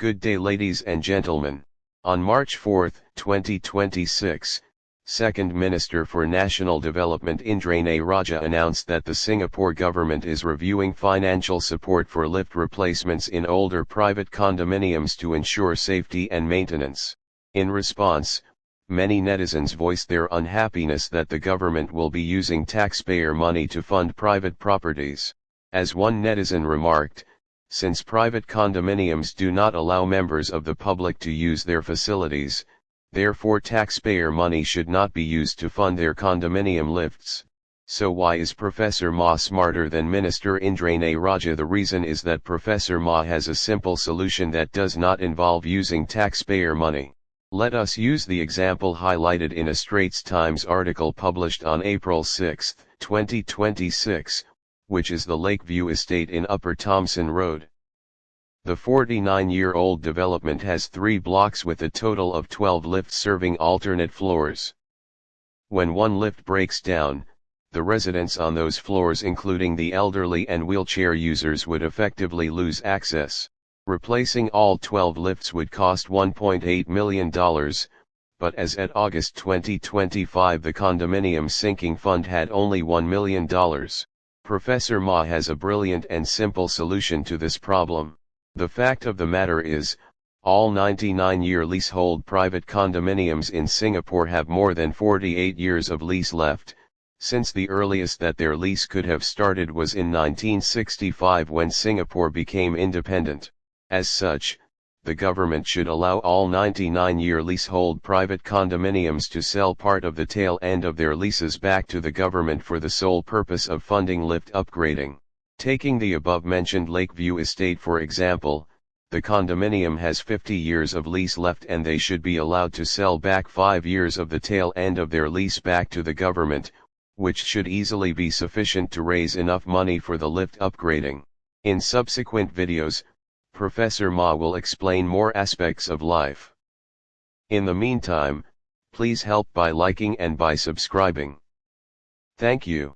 Good day ladies and gentlemen. On March 4, 2026, Second Minister for National Development Indranee Rajah announced that the Singapore government is reviewing financial support for lift replacements in older private condominiums to ensure safety and maintenance. In response, many netizens voiced their unhappiness that the government will be using taxpayer money to fund private properties. As one netizen remarked, since private condominiums do not allow members of the public to use their facilities, therefore taxpayer money should not be used to fund their condominium lifts. So why is Professor Mah smarter than Minister Indranee Rajah? The reason is that Professor Mah has a simple solution that does not involve using taxpayer money. Let us use the example highlighted in a Straits Times article published on April 6, 2026, which is the Lakeview Estate in Upper Thomson Road. The 49-year-old development has 3 blocks with a total of 12 lifts serving alternate floors. When one lift breaks down, the residents on those floors, including the elderly and wheelchair users, would effectively lose access. Replacing all 12 lifts would cost $1.8 million, but as at August 2025 the condominium sinking fund had only $1 million. Professor Mah has a brilliant and simple solution to this problem. The fact of the matter is, all 99-year leasehold private condominiums in Singapore have more than 48 years of lease left, since the earliest that their lease could have started was in 1965 when Singapore became independent. As such, the government should allow all 99-year leasehold private condominiums to sell part of the tail end of their leases back to the government for the sole purpose of funding lift upgrading. Taking the above-mentioned Lakeview Estate for example, the condominium has 50 years of lease left and they should be allowed to sell back 5 years of the tail end of their lease back to the government, which should easily be sufficient to raise enough money for the lift upgrading. In subsequent videos, Professor Mah will explain more aspects of life. In the meantime, please help by liking and by subscribing. Thank you.